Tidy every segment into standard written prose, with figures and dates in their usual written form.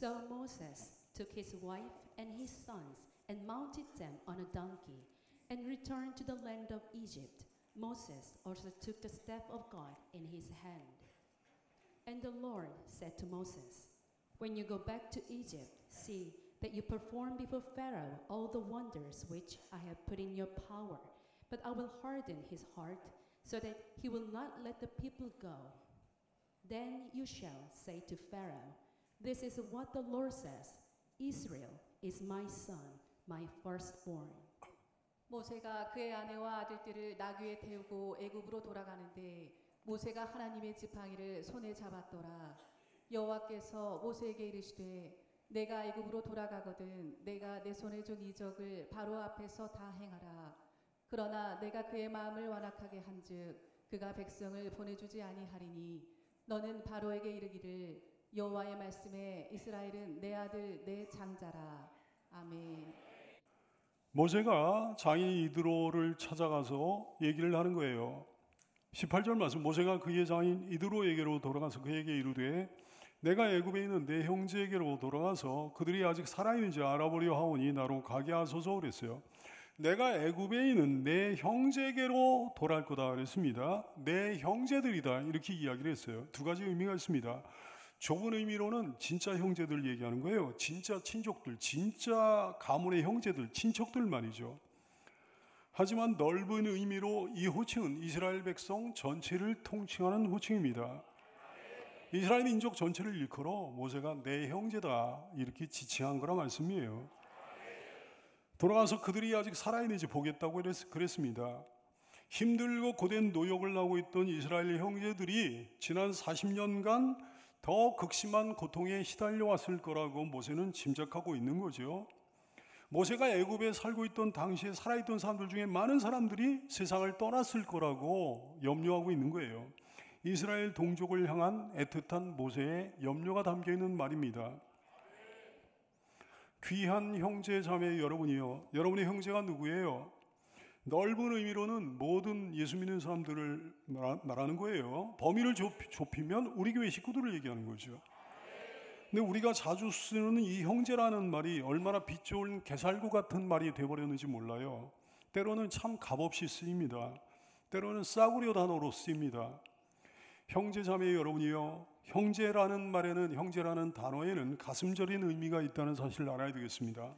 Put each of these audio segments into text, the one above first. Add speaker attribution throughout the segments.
Speaker 1: So Moses took his wife and his sons and mounted them on a donkey and returned to the land of Egypt. Moses also took the staff of God in his hand. And the Lord said to Moses, "When you go back to Egypt, see that you perform before Pharaoh all the wonders which I have put in your power, but I will harden his heart so that he will not let the people go. Then you shall say to Pharaoh, 'This is what the Lord says, Israel is my son, my firstborn.'"
Speaker 2: 모세가 그의 아내와 아들들을 나귀에 태우고 애굽으로 돌아가는데 모세가 하나님의 지팡이를 손에 잡았더라. 여호와께서 모세에게 이르시되 내가 애굽으로 돌아가거든 내가 내 손에 준 이적을 바로 앞에서 다 행하라. 그러나 내가 그의 마음을 완악하게 한즉 그가 백성을 보내주지 아니하리니 너는 바로에게 이르기를 여호와의 말씀에 이스라엘은 내 아들 내 장자라. 아멘.
Speaker 3: 모세가 장인 이드로를 찾아가서 얘기를 하는 거예요. 18절 말씀, 모세가 그의 장인 이드로에게로 돌아가서 그에게 이르되 내가 애굽에 있는 내 형제에게로 돌아가서 그들이 아직 살아있는지 알아보려 하오니 나로 가게 하소서 그랬어요. 내가 애굽에 있는 내 형제에게로 돌아갈 거다 그랬습니다. 내 형제들이다 이렇게 이야기를 했어요. 두 가지 의미가 있습니다. 좁은 의미로는 진짜 형제들 얘기하는 거예요. 진짜 친족들, 진짜 가문의 형제들, 친척들 말이죠. 하지만 넓은 의미로 이 호칭은 이스라엘 백성 전체를 통칭하는 호칭입니다. 이스라엘 민족 전체를 일컬어 모세가 내 형제다 이렇게 지칭한 거란 말씀이에요. 돌아가서 그들이 아직 살아있는지 보겠다고 그랬습니다. 힘들고 고된 노역을 하고 있던 이스라엘 형제들이 지난 40년간 더 극심한 고통에 시달려 왔을 거라고 모세는 짐작하고 있는 거죠. 모세가 애굽에 살고 있던 당시에 살아있던 사람들 중에 많은 사람들이 세상을 떠났을 거라고 염려하고 있는 거예요. 이스라엘 동족을 향한 애틋한 모세의 염려가 담겨있는 말입니다. 귀한 형제 자매 여러분이요, 여러분의 형제가 누구예요? 넓은 의미로는 모든 예수 믿는 사람들을 말하는 거예요. 범위를 좁히면 우리 교회 식구들을 얘기하는 거죠. 근데 우리가 자주 쓰는 이 형제라는 말이 얼마나 빛 좋은 개살구 같은 말이 되어버렸는지 몰라요. 때로는 참 값없이 쓰입니다. 때로는 싸구려 단어로 쓰입니다. 형제 자매 여러분이요, 형제라는 말에는, 형제라는 단어에는 가슴 저린 의미가 있다는 사실을 알아야 되겠습니다.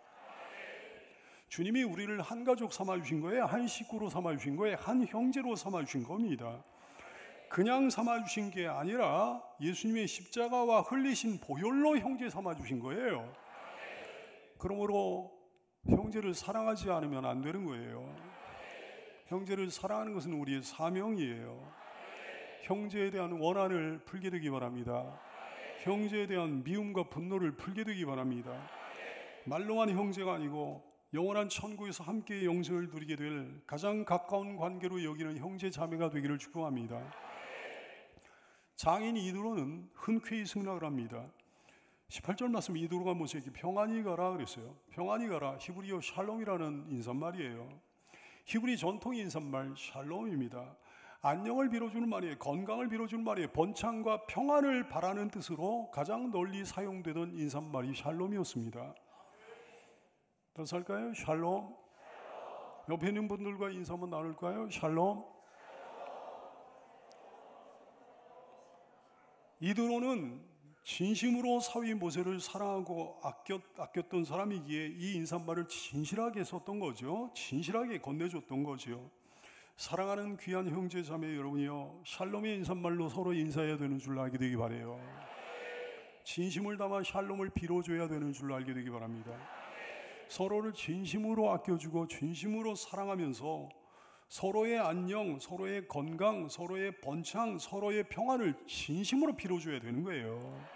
Speaker 3: 주님이 우리를 한 가족 삼아주신 거예요. 한 식구로 삼아주신 거예요. 한 형제로 삼아주신 겁니다. 그냥 삼아주신 게 아니라 예수님의 십자가와 흘리신 보혈로 형제 삼아주신 거예요. 그러므로 형제를 사랑하지 않으면 안 되는 거예요. 형제를 사랑하는 것은 우리의 사명이에요. 형제에 대한 원한을 풀게 되기 바랍니다. 형제에 대한 미움과 분노를 풀게 되기 바랍니다. 말로만 형제가 아니고 영원한 천국에서 함께 영생을 누리게 될 가장 가까운 관계로 여기는 형제 자매가 되기를 축복합니다. 장인 이드로는 흔쾌히 승낙을 합니다. 18절 말씀, 이드로가 모세에게 평안히 가라 그랬어요. 평안히 가라, 히브리어 샬롬이라는 인사말이에요. 히브리 전통 인사말 샬롬입니다. 안녕을 빌어주는 말이에요. 건강을 빌어주는 말이에요. 번창과 평안을 바라는 뜻으로 가장 널리 사용되던 인사말이 샬롬이었습니다. 다시 할까요? 샬롬. 옆에 있는 분들과 인사 한번 나눌까요? 샬롬. 이드로는 진심으로 사위 모세를 사랑하고 아꼈던 사람이기에 이 인사말을 진실하게 썼던 거죠. 진실하게 건네줬던 거죠. 사랑하는 귀한 형제 자매 여러분이요, 샬롬의 인사말로 서로 인사해야 되는 줄 알게 되기 바라요. 진심을 담아 샬롬을 빌어줘야 되는 줄 알게 되기 바랍니다. 서로를 진심으로 아껴주고 진심으로 사랑하면서 서로의 안녕, 서로의 건강, 서로의 번창, 서로의 평안을 진심으로 빌어줘야 되는 거예요.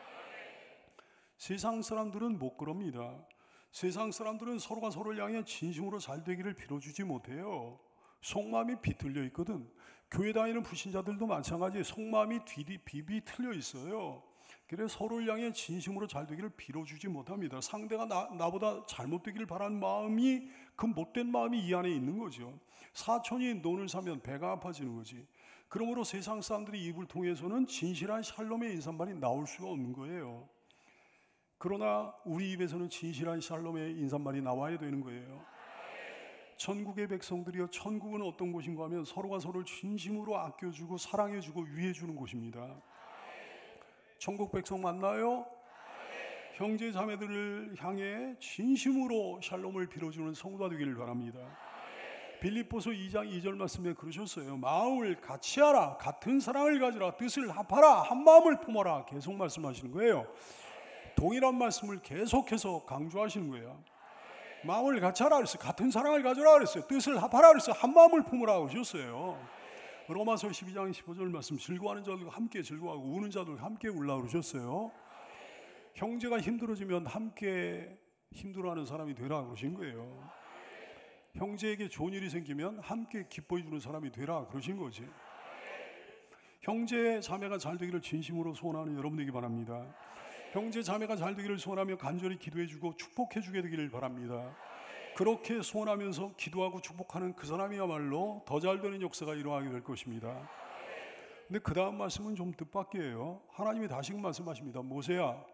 Speaker 3: 세상 사람들은 못 그럽니다. 세상 사람들은 서로가 서로를 향해 진심으로 잘 되기를 빌어주지 못해요. 속마음이 비틀려 있거든. 교회 다니는 불신자들도 마찬가지예요. 속마음이 비비 틀려 있어요. 그래서 서로를 향해 진심으로 잘 되기를 빌어주지 못합니다. 상대가 나보다 잘못되기를 바라는 마음이, 그 못된 마음이 이 안에 있는 거죠. 사촌이 논을 사면 배가 아파지는 거지. 그러므로 세상 사람들이 입을 통해서는 진실한 샬롬의 인사말이 나올 수가 없는 거예요. 그러나 우리 입에서는 진실한 샬롬의 인사말이 나와야 되는 거예요. 천국의 백성들이여, 천국은 어떤 곳인가 하면 서로가 서로를 진심으로 아껴주고 사랑해주고 위해주는 곳입니다. 천국 백성 맞나요? 형제 자매들을 향해 진심으로 샬롬을 빌어주는 성도가 되기를 바랍니다. 빌립보서 2장 2절 말씀에 그러셨어요. 마음을 같이 하라, 같은 사랑을 가지라, 뜻을 합하라, 한 마음을 품어라. 계속 말씀하시는 거예요. 동일한 말씀을 계속해서 강조하시는 거예요. 마음을 같이 하라 그랬어요. 같은 사랑을 가져라 그랬어요. 뜻을 합하라 그랬어요. 한 마음을 품으라 그러셨어요. 로마서 12장 15절 말씀, 즐거워하는 자들과 함께 즐거워하고 우는 자들과 함께 울라 그러셨어요. 형제가 힘들어지면 함께 힘들어하는 사람이 되라 그러신 거예요. 형제에게 좋은 일이 생기면 함께 기뻐해 주는 사람이 되라 그러신 거지. 형제 자매가 잘 되기를 진심으로 소원하는 여러분 되기 바랍니다. 형제 자매가 잘 되기를 소원하며 간절히 기도해 주고 축복해 주게 되기를 바랍니다. 그렇게 소원하면서 기도하고 축복하는 그 사람이야말로 더 잘 되는 역사가 일어나게 될 것입니다. 근데 그 다음 말씀은 좀 뜻밖이에요. 하나님이 다시금 말씀하십니다. 모세야,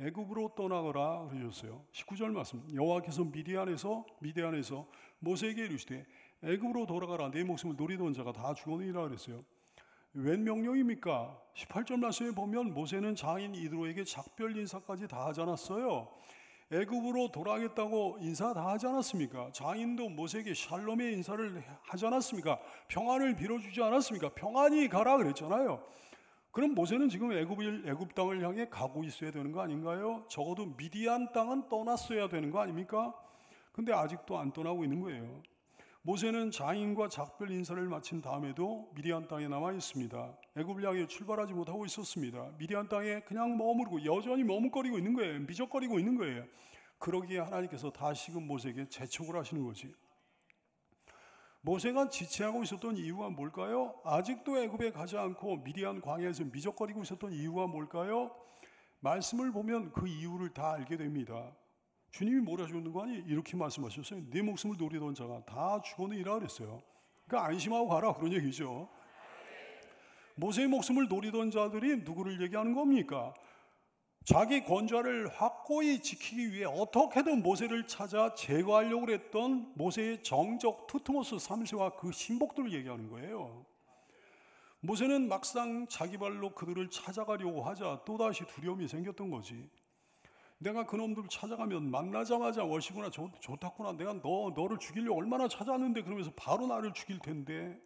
Speaker 3: 애굽으로 떠나거라 그러셨어요. 19절 말씀, 여호와께서 미디안에서 모세에게 이르시되 애굽으로 돌아가라, 내 목숨을 노리던 자가 다 죽었느니라 그랬어요. 웬 명령입니까? 18절 말씀에 보면 모세는 장인 이드로에게 작별 인사까지 다 하지 않았어요. 애굽으로 돌아가겠다고 인사 다 하지 않았습니까? 장인도 모세에게 샬롬의 인사를 하지 않았습니까? 평안을 빌어주지 않았습니까? 평안히 가라 그랬잖아요. 그럼 모세는 지금 애굽 땅을 향해 가고 있어야 되는 거 아닌가요? 적어도 미디안 땅은 떠났어야 되는 거 아닙니까? 근데 아직도 안 떠나고 있는 거예요. 모세는 장인과 작별 인사를 마친 다음에도 미디안 땅에 남아 있습니다. 애굽을 향해 출발하지 못하고 있었습니다. 미디안 땅에 그냥 머무르고 여전히 머뭇거리고 있는 거예요. 미적거리고 있는 거예요. 그러기에 하나님께서 다시금 모세에게 재촉을 하시는 거지. 모세가 지체하고 있었던 이유가 뭘까요? 아직도 애굽에 가지 않고 미디안 광야에서 미적거리고 있었던 이유가 뭘까요? 말씀을 보면 그 이유를 다 알게 됩니다. 주님이 뭐라 하셨는 거 아니? 이렇게 말씀하셨어요. 내 목숨을 노리던 자가 다 죽었느니라 그랬어요. 그러니까 안심하고 가라 그런 얘기죠. 모세의 목숨을 노리던 자들이 누구를 얘기하는 겁니까? 자기 권좌를 확고히 지키기 위해 어떻게든 모세를 찾아 제거하려고 했던 모세의 정적 투트모스 3세와 그 신복들을 얘기하는 거예요. 모세는 막상 자기 발로 그들을 찾아가려고 하자 또다시 두려움이 생겼던 거지. 내가 그놈들을 찾아가면 만나자마자 월시구나 좋다구나, 내가 너를 죽이려고 얼마나 찾아왔는데 그러면서 바로 나를 죽일 텐데.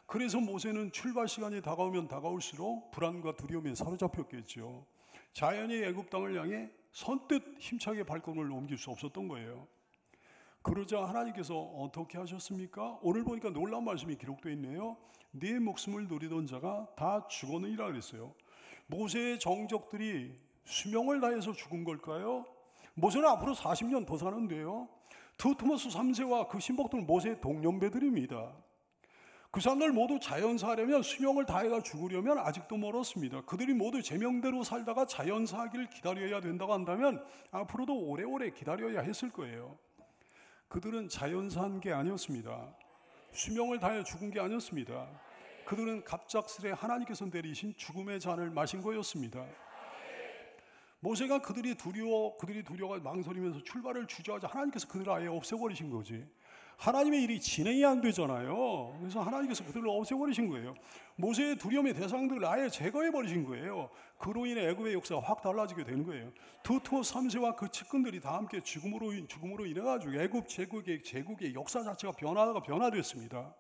Speaker 3: 그래서 모세는 출발 시간이 다가오면 다가올수록 불안과 두려움에 사로잡혔겠죠. 자연히 애굽 땅을 향해 선뜻 힘차게 발걸음을 옮길 수 없었던 거예요. 그러자 하나님께서 어떻게 하셨습니까? 오늘 보니까 놀라운 말씀이 기록되어 있네요. 네 목숨을 노리던 자가 다 죽었느니라 그랬어요. 모세의 정적들이 수명을 다해서 죽은 걸까요? 모세는 앞으로 40년 더 사는데요. 투트모스 3세와 그 신복들은 모세의 동년배들입니다. 그 사람들 모두 자연사하려면, 수명을 다해가 죽으려면 아직도 멀었습니다. 그들이 모두 제명대로 살다가 자연사하기를 기다려야 된다고 한다면 앞으로도 오래오래 기다려야 했을 거예요. 그들은 자연사한 게 아니었습니다. 수명을 다해 죽은 게 아니었습니다. 그들은 갑작스레 하나님께서 내리신 죽음의 잔을 마신 거였습니다. 모세가 그들이 두려워 망설이면서 출발을 주저하자 하나님께서 그들을 아예 없애버리신 거지. 하나님의 일이 진행이 안 되잖아요. 그래서 하나님께서 그들을 없애버리신 거예요. 모세의 두려움의 대상들을 아예 제거해버리신 거예요. 그로 인해 애굽의 역사가 확 달라지게 되는 거예요. 투트모스 3세와 그 측근들이 다 함께 죽음으로 인해가지고 애굽 제국의 역사 자체가 변화됐습니다.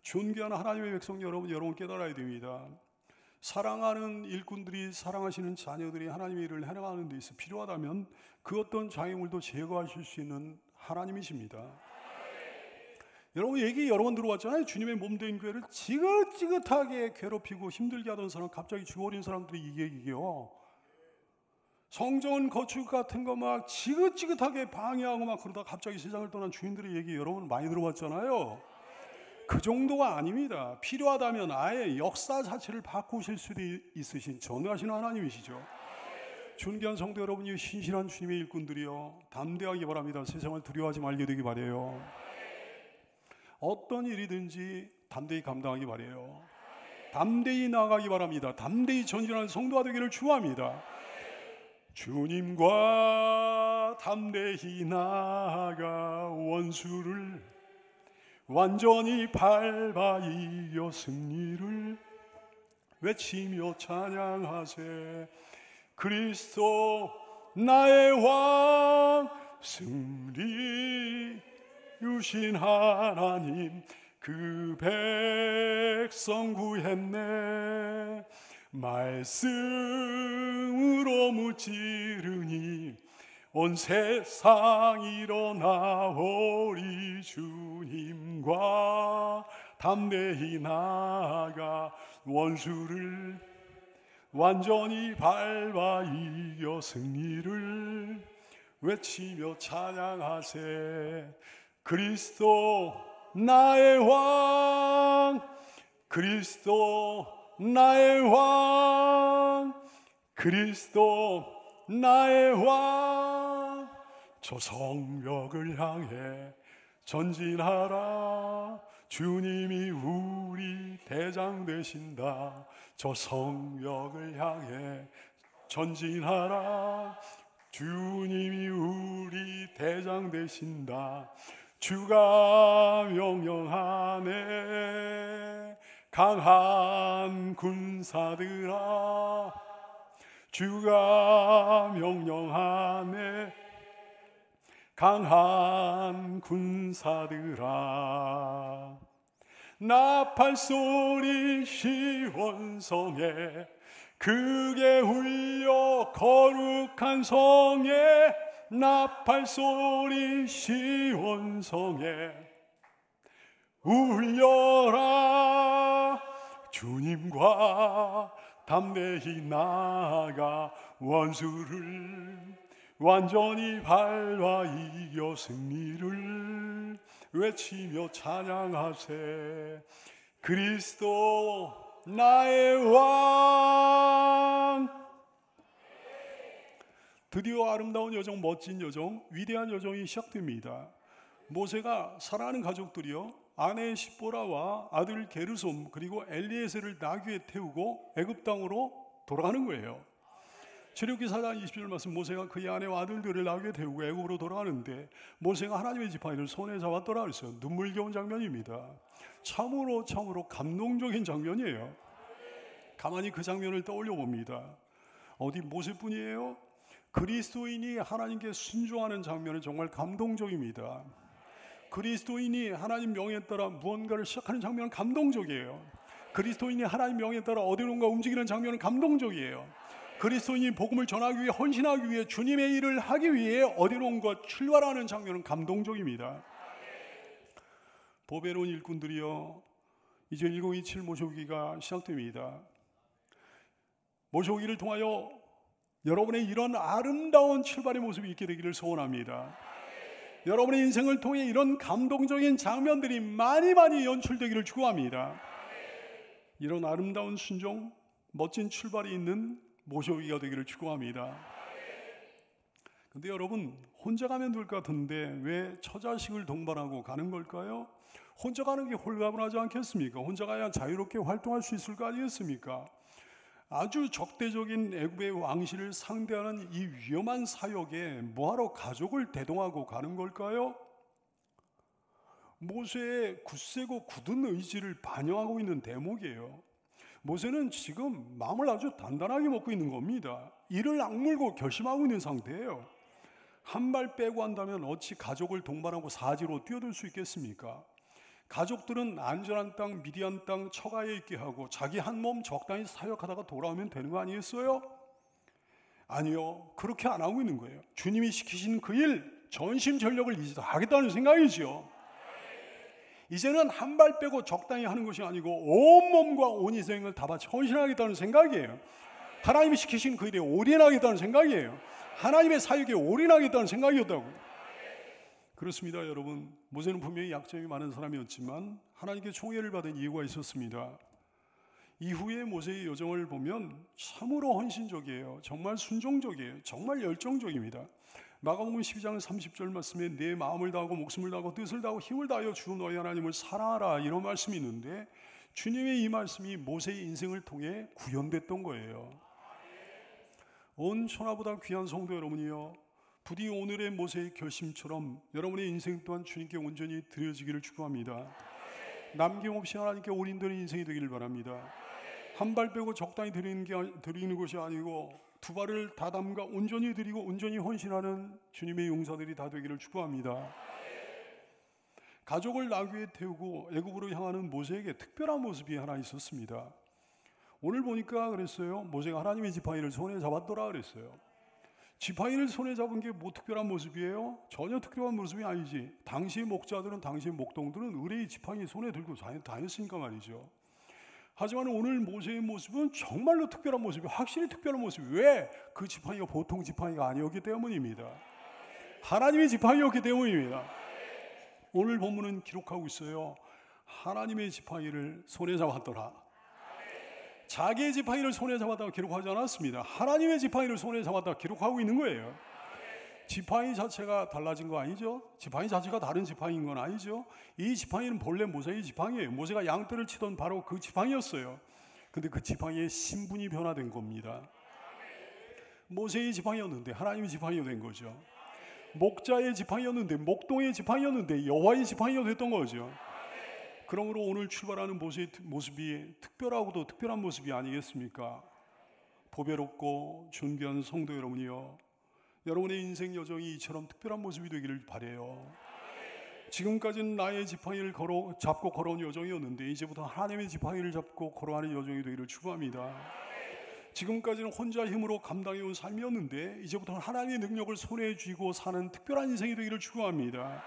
Speaker 3: 존귀한 하나님의 백성 여러분 깨달아야 됩니다. 사랑하는 일꾼들이, 사랑하시는 자녀들이 하나님의 일을 해나가는 데 있어 필요하다면 그 어떤 장애물도 제거하실 수 있는 하나님이십니다. 여러분 얘기 여러 번 들어왔잖아요. 주님의 몸된 교회를 지긋지긋하게 괴롭히고 힘들게 하던 사람, 갑자기 죽어버린 사람들이 이게요. 성전 거축 같은 거 막 지긋지긋하게 방해하고 막 그러다 갑자기 세상을 떠난 주인들의 얘기 여러분 많이 들어봤잖아요. 그 정도가 아닙니다. 필요하다면 아예 역사 자체를 바꾸실 수도 있으신 전능하신 하나님이시죠. 존귀한 성도 여러분이 신실한 주님의 일꾼들이여 담대하기 바랍니다. 세상을 두려워하지 말게 되기 바라요. 어떤 일이든지 담대히 감당하기 바라요. 담대히 나아가기 바랍니다. 담대히 전진하는 성도가 되기를 축원합니다. 주님과 담대히 나아가 원수를 완전히 밟아 이겨 승리를 외치며 찬양하세. 그리스도 나의 왕 승리 유신 하나님 그 백성 구했네. 말씀으로 무찌르니 온 세상 일어나오리. 주님과 담대히 나아가 원수를 완전히 밟아 이겨 승리를 외치며 찬양하세. 그리스도 나의 왕 그리스도 나의 왕 그리스도 나의 왕. 저 성벽을 향해 전진하라. 주님이 우리 대장 되신다. 저 성벽을 향해 전진하라. 주님이 우리 대장 되신다. 주가 명령하네. 강한 군사들아 주가 명령하네. 강한 군사들아 나팔소리 시온성에 크게 울려 거룩한 성에 나팔소리 시온성에 울려라. 주님과 담대히 나아가 원수를 완전히 밟아 이겨 승리를 외치며 찬양하세. 그리스도 나의 왕. 드디어 아름다운 여정, 멋진 여정, 위대한 여정이 시작됩니다. 모세가 사랑하는 가족들이요, 아내 시보라와 아들 게르솜 그리고 엘리에셀을 나귀에 태우고 애굽 땅으로 돌아가는 거예요. 출애굽기 4장 20절 말씀, 모세가 그의 아내와 아들들을 나귀에 태우고 애굽으로 돌아가는데 모세가 하나님의 지팡이를 손에 잡았더라 그랬어요. 눈물겨운 장면입니다. 참으로 감동적인 장면이에요. 가만히 그 장면을 떠올려 봅니다. 어디 모세뿐이에요? 그리스도인이 하나님께 순종하는 장면은 정말 감동적입니다. 그리스도인이 하나님 명에 따라 무언가를 시작하는 장면은 감동적이에요. 그리스도인이 하나님 명에 따라 어디론가 움직이는 장면은 감동적이에요. 그리스도인이 복음을 전하기 위해, 헌신하기 위해, 주님의 일을 하기 위해 어디론가 출발하는 장면은 감동적입니다. 보배로운 일꾼들이여, 이제 1027 모셔오기가 시작됩니다. 모셔오기를 통하여 여러분의 이런 아름다운 출발의 모습이 있게 되기를 소원합니다. 여러분의 인생을 통해 이런 감동적인 장면들이 많이 연출되기를 축원합니다. 이런 아름다운 순종, 멋진 출발이 있는 모셔오기가 되기를 축원합니다. 근데 여러분, 혼자 가면 될 것 같은데 왜 처자식을 동반하고 가는 걸까요? 혼자 가는 게 홀가분하지 않겠습니까? 혼자 가야 자유롭게 활동할 수 있을 거 아니겠습니까? 아주 적대적인 애굽의 왕실을 상대하는 이 위험한 사역에 뭐하러 가족을 대동하고 가는 걸까요? 모세의 굳세고 굳은 의지를 반영하고 있는 대목이에요. 모세는 지금 마음을 아주 단단하게 먹고 있는 겁니다. 이를 악물고 결심하고 있는 상태예요. 한 발 빼고 한다면 어찌 가족을 동반하고 사지로 뛰어들 수 있겠습니까? 가족들은 안전한 땅, 미디안 땅 처가에 있게 하고 자기 한 몸 적당히 사역하다가 돌아오면 되는 거 아니겠어요? 아니요, 그렇게 안 하고 있는 거예요. 주님이 시키신 그 일 전심전력을 이제 하겠다는 생각이지요. 이제는 한 발 빼고 적당히 하는 것이 아니고 온 몸과 온 인생을 다 바쳐 헌신하겠다는 생각이에요. 하나님이 시키신 그 일에 올인하겠다는 생각이에요. 하나님의 사역에 올인하겠다는 생각이었다고. 그렇습니다, 여러분. 모세는 분명히 약점이 많은 사람이었지만 하나님께 총애를 받은 이유가 있었습니다. 이후에 모세의 여정을 보면 참으로 헌신적이에요. 정말 순종적이에요. 정말 열정적입니다. 마가복음 12장 30절 말씀에 내 마음을 다하고 목숨을 다하고 뜻을 다하고 힘을 다하여 주 너희 하나님을 사랑하라, 이런 말씀이 있는데 주님의 이 말씀이 모세의 인생을 통해 구현됐던 거예요. 온 천하보다 귀한 성도 여러분이요, 부디 오늘의 모세의 결심처럼 여러분의 인생 또한 주님께 온전히 드려지기를 축복합니다. 남김없이 하나님께 올인되는 인생이 되기를 바랍니다. 한 발 빼고 적당히 드리는 것이 아니고 두 발을 다 담가 온전히 드리고 온전히 헌신하는 주님의 용사들이 다 되기를 축복합니다. 가족을 나귀에 태우고 애굽으로 향하는 모세에게 특별한 모습이 하나 있었습니다. 오늘 보니까 그랬어요. 모세가 하나님의 지팡이를 손에 잡았더라 그랬어요. 지팡이를 손에 잡은 게 뭐 특별한 모습이에요? 전혀 특별한 모습이 아니지. 당시의 목자들은, 당시의 목동들은 의뢰의 지팡이 손에 들고 다녔으니까 말이죠. 하지만 오늘 모세의 모습은 정말로 특별한 모습이에요. 확실히 특별한 모습이에요. 왜? 그 지팡이가 보통 지팡이가 아니었기 때문입니다. 하나님의 지팡이였기 때문입니다. 오늘 본문은 기록하고 있어요. 하나님의 지팡이를 손에 잡았더라. 자기의 지팡이를 손에 잡았다고 기록하지 않았습니다. 하나님의 지팡이를 손에 잡았다고 기록하고 있는 거예요. 지팡이 자체가 달라진 거 아니죠? 지팡이 자체가 다른 지팡이인 건 아니죠? 이 지팡이는 본래 모세의 지팡이에요. 모세가 양떼를 치던 바로 그 지팡이였어요. 근데 그 지팡이의 신분이 변화된 겁니다. 모세의 지팡이였는데 하나님의 지팡이가 된 거죠. 목자의 지팡이였는데, 목동의 지팡이였는데 여호와의 지팡이가 됐던 거죠. 그러므로 오늘 출발하는 모습이 특별하고도 특별한 모습이 아니겠습니까? 보배롭고 존귀한 성도 여러분이요, 여러분의 인생 여정이 이처럼 특별한 모습이 되기를 바라요. 지금까지는 나의 지팡이를 잡고 걸어온 여정이었는데 이제부터 하나님의 지팡이를 잡고 걸어가는 여정이 되기를 축복합니다. 지금까지는 혼자 힘으로 감당해온 삶이었는데 이제부터는 하나님의 능력을 손에 쥐고 사는 특별한 인생이 되기를 축복합니다.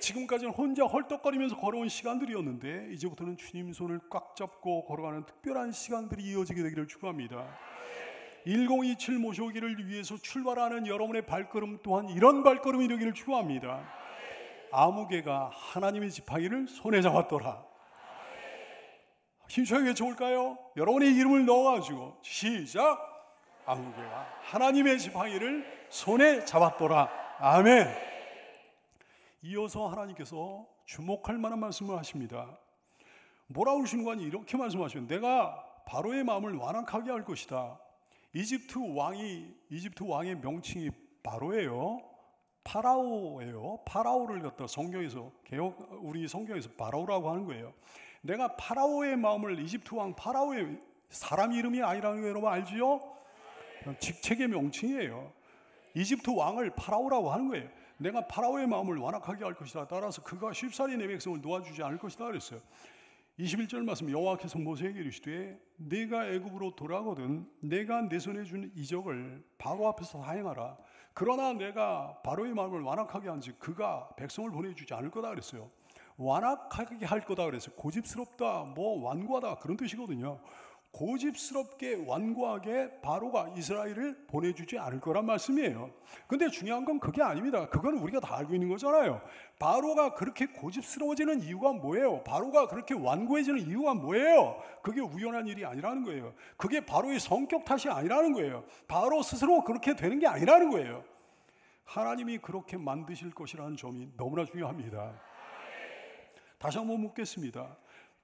Speaker 3: 지금까지는 혼자 헐떡거리면서 걸어온 시간들이었는데 이제부터는 주님 손을 꽉 잡고 걸어가는 특별한 시간들이 이어지게 되기를 축복합니다. 1027 모셔오기를 위해서 출발하는 여러분의 발걸음 또한 이런 발걸음이 되기를 축복합니다. 아무개가 하나님의 지팡이를 손에 잡았더라. 힘차게 외쳐볼까요? 여러분의 이름을 넣어가지고 시작! 아무개가 하나님의 지팡이를 손에 잡았더라. 아멘. 이어서 하나님께서 주목할 만한 말씀을 하십니다. 뭐라고 그러시는 거 아니? 이렇게 말씀하시면 내가 바로의 마음을 완악하게 할 것이다. 이집트 왕의 명칭이 바로예요. 파라오예요. 파라오를 갖다 성경에서 우리 성경에서 바로라고 하는 거예요. 내가 파라오의 마음을, 이집트 왕 파라오의 사람 이름이 아니라는 거 여러분 알지요? 직책의 명칭이에요. 이집트 왕을 파라오라고 하는 거예요. 내가 파라오의 마음을 완악하게 할 것이다. 따라서 그가 쉽사리 내 백성을 놓아주지 않을 것이다 그랬어요. 21절 말씀, 여호와께서 모세에게 이르시되 네가 애굽으로 돌아가거든 내가 내 손에 준 이적을 바로 앞에서 다 행하라. 그러나 내가 바로의 마음을 완악하게 한즉 그가 백성을 보내주지 않을 거다 그랬어요. 완악하게 할 거다 그랬어요. 고집스럽다, 완고하다 그런 뜻이거든요. 고집스럽게 완고하게 바로가 이스라엘을 보내주지 않을 거란 말씀이에요. 근데 중요한 건 그게 아닙니다. 그건 우리가 다 알고 있는 거잖아요. 바로가 그렇게 고집스러워지는 이유가 뭐예요? 바로가 그렇게 완고해지는 이유가 뭐예요? 그게 우연한 일이 아니라는 거예요. 그게 바로의 성격 탓이 아니라는 거예요. 바로 스스로 그렇게 되는 게 아니라는 거예요. 하나님이 그렇게 만드실 것이라는 점이 너무나 중요합니다. 다시 한번 묻겠습니다.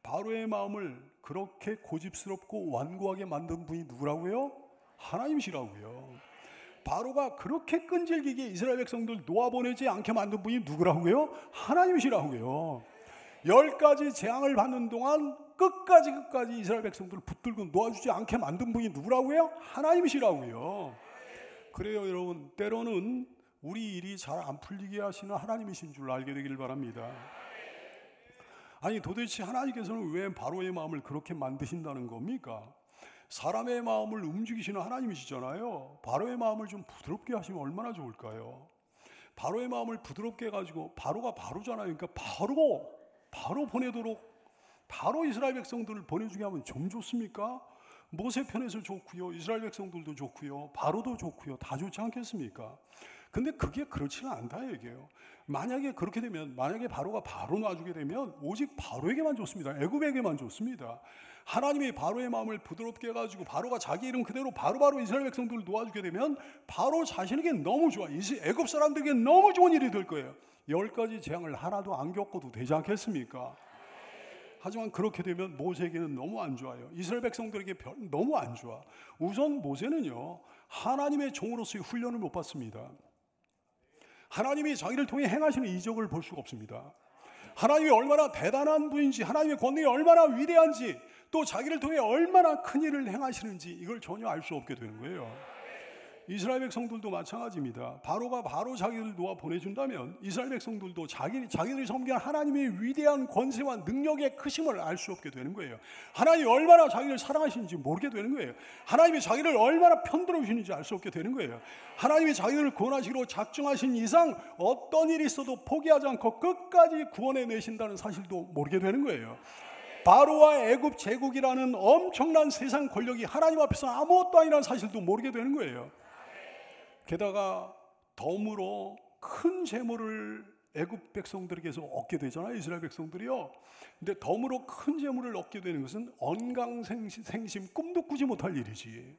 Speaker 3: 바로의 마음을 그렇게 고집스럽고 완고하게 만든 분이 누구라고요? 하나님이시라고요. 바로가 그렇게 끈질기게 이스라엘 백성들 놓아보내지 않게 만든 분이 누구라고요? 하나님이시라고요. 10가지 재앙을 받는 동안 끝까지 이스라엘 백성들을 붙들고 놓아주지 않게 만든 분이 누구라고요? 하나님이시라고요. 그래요 여러분, 때로는 우리 일이 잘 안 풀리게 하시는 하나님이신 줄 알게 되기를 바랍니다. 아니 도대체 하나님께서는 왜 바로의 마음을 그렇게 만드신다는 겁니까? 사람의 마음을 움직이시는 하나님이시잖아요. 바로의 마음을 좀 부드럽게 하시면 얼마나 좋을까요? 바로의 마음을 부드럽게 해가지고, 바로가 바로잖아요. 그러니까 바로 보내도록, 바로 이스라엘 백성들을 보내주게 하면 좀 좋습니까? 모세 편에서 좋고요, 이스라엘 백성들도 좋고요, 바로도 좋고요, 다 좋지 않겠습니까? 근데 그게 그렇지는 않다 얘기예요. 만약에 그렇게 되면, 만약에 바로가 바로 놔주게 되면 오직 바로에게만 좋습니다. 애굽에게만 좋습니다. 하나님이 바로의 마음을 부드럽게 해가지고 바로가 자기 이름 그대로 바로바로 이스라엘 백성들을 놓아주게 되면 바로 자신에게 너무 좋아, 애굽 사람들에게 너무 좋은 일이 될 거예요. 10가지 재앙을 하나도 안 겪어도 되지 않겠습니까? 하지만 그렇게 되면 모세에게는 너무 안 좋아요. 이스라엘 백성들에게 너무 안 좋아. 우선 모세는요, 하나님의 종으로서의 훈련을 못 받습니다. 하나님이 자기를 통해 행하시는 이적을 볼 수가 없습니다. 하나님이 얼마나 대단한 분인지, 하나님의 권능이 얼마나 위대한지, 또 자기를 통해 얼마나 큰 일을 행하시는지 이걸 전혀 알 수 없게 되는 거예요. 이스라엘 백성들도 마찬가지입니다. 바로가 바로 자기를 놓아 보내준다면 이스라엘 백성들도 자기들이 섬기는 하나님의 위대한 권세와 능력의 크심을 알 수 없게 되는 거예요. 하나님이 얼마나 자기를 사랑하시는지 모르게 되는 거예요. 하나님이 자기를 얼마나 편들어 주시는지 알 수 없게 되는 거예요. 하나님이 자기를 구원하시기로 작정하신 이상 어떤 일이 있어도 포기하지 않고 끝까지 구원해 내신다는 사실도 모르게 되는 거예요. 바로와 애굽 제국이라는 엄청난 세상 권력이 하나님 앞에서 아무것도 아니라는 사실도 모르게 되는 거예요. 게다가 덤으로 큰 재물을 애굽 백성들에게서 얻게 되잖아요. 이스라엘 백성들이요. 근데 덤으로 큰 재물을 얻게 되는 것은 언강생심 꿈도 꾸지 못할 일이지.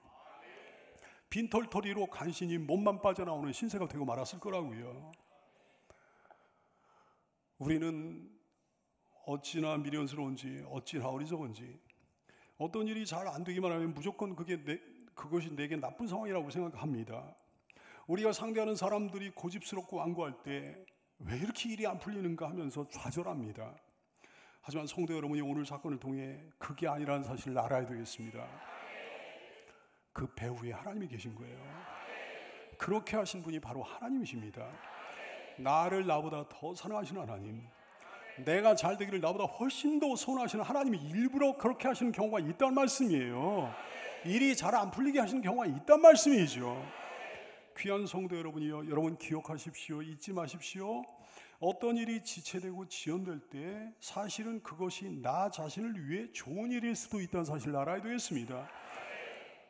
Speaker 3: 빈털터리로 간신히 몸만 빠져나오는 신세가 되고 말았을 거라고요. 우리는 어찌나 미련스러운지, 어찌나 어리석은지, 어떤 일이 잘 안 되기만 하면 무조건 그것이 내게 나쁜 상황이라고 생각합니다. 우리가 상대하는 사람들이 고집스럽고 완고할 때 왜 이렇게 일이 안 풀리는가 하면서 좌절합니다. 하지만 성도 여러분이 오늘 사건을 통해 그게 아니라는 사실을 알아야 되겠습니다. 그 배후에 하나님이 계신 거예요. 그렇게 하신 분이 바로 하나님이십니다. 나를 나보다 더 사랑하시는 하나님, 내가 잘 되기를 나보다 훨씬 더 선호하시는 하나님이 일부러 그렇게 하시는 경우가 있다는 말씀이에요. 일이 잘 안 풀리게 하시는 경우가 있다는 말씀이죠. 귀한 성도 여러분이요, 여러분 기억하십시오. 잊지 마십시오. 어떤 일이 지체되고 지연될 때 사실은 그것이 나 자신을 위해 좋은 일일 수도 있다는 사실을 알아야 되겠습니다.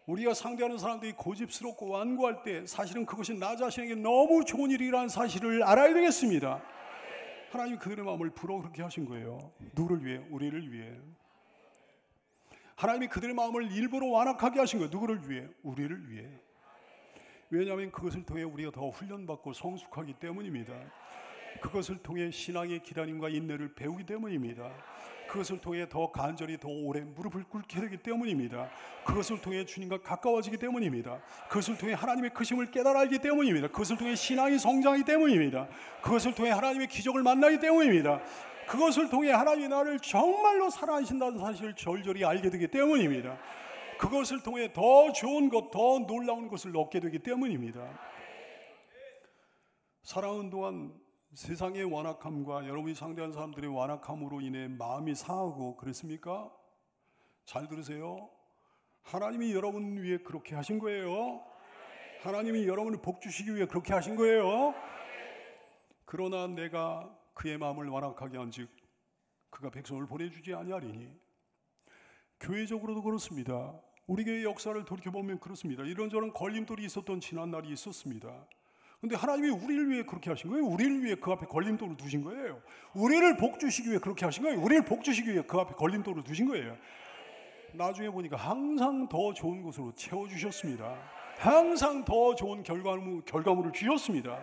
Speaker 3: 우리가 상대하는 사람들이 고집스럽고 완고할 때 사실은 그것이 나 자신에게 너무 좋은 일이라는 사실을 알아야 되겠습니다. 하나님이 그들의 마음을 불어 그렇게 하신 거예요. 누구를 위해? 우리를 위해. 하나님이 그들의 마음을 일부러 완악하게 하신 거예요. 누구를 위해? 우리를 위해. 왜냐하면 그것을 통해 우리가 더 훈련받고 성숙하기 때문입니다. 그것을 통해 신앙의 기다림과 인내를 배우기 때문입니다. 그것을 통해 더 간절히 더 오래 무릎을 꿇게 되기 때문입니다. 그것을 통해 주님과 가까워지기 때문입니다. 그것을 통해 하나님의 크심을 깨달아 알기 때문입니다. 그것을 통해 신앙이 성장하기 때문입니다. 그것을 통해 하나님의 기적을 만나기 때문입니다. 그것을 통해 하나님이 나를 정말로 사랑하신다는 사실을 절절히 알게 되기 때문입니다. 그것을 통해 더 좋은 것, 더 놀라운 것을 얻게 되기 때문입니다. 살아가는 동안 세상의 완악함과 여러분이 상대하는 사람들의 완악함으로 인해 마음이 상하고 그랬습니까? 잘 들으세요. 하나님이 여러분 위해 그렇게 하신 거예요. 하나님이 여러분을 복 주시기 위해 그렇게 하신 거예요. 그러나 내가 그의 마음을 완악하게 한즉 그가 백성을 보내주지 아니하리니. 교회적으로도 그렇습니다. 우리 교회의 역사를 돌이켜보면 그렇습니다. 이런저런 걸림돌이 있었던 지난날이 있었습니다. 근데 하나님이 우리를 위해 그렇게 하신 거예요. 우리를 위해 그 앞에 걸림돌을 두신 거예요. 우리를 복 주시기 위해 그렇게 하신 거예요. 우리를 복 주시기 위해 그 앞에 걸림돌을 두신 거예요. 나중에 보니까 항상 더 좋은 것으로 채워주셨습니다. 항상 더 좋은 결과물을 주셨습니다.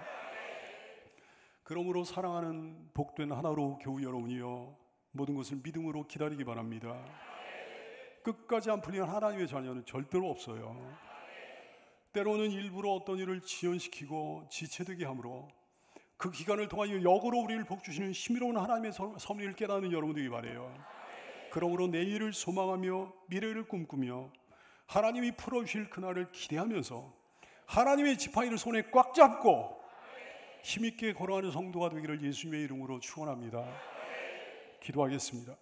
Speaker 3: 그러므로 사랑하는 복된 하나로 교우 여러분이요, 모든 것을 믿음으로 기다리기 바랍니다. 끝까지 안 풀리는 하나님의 자녀는 절대로 없어요. 때로는 일부러 어떤 일을 지연시키고 지체되게 함으로 그 기간을 통하여 역으로 우리를 복주시는 신비로운 하나님의 섭리를 깨닫는 여러분 되기 바라요. 그러므로 내일을 소망하며 미래를 꿈꾸며 하나님이 풀어주실 그날을 기대하면서 하나님의 지팡이를 손에 꽉 잡고 힘있게 걸어가는 성도가 되기를 예수님의 이름으로 축원합니다. 기도하겠습니다.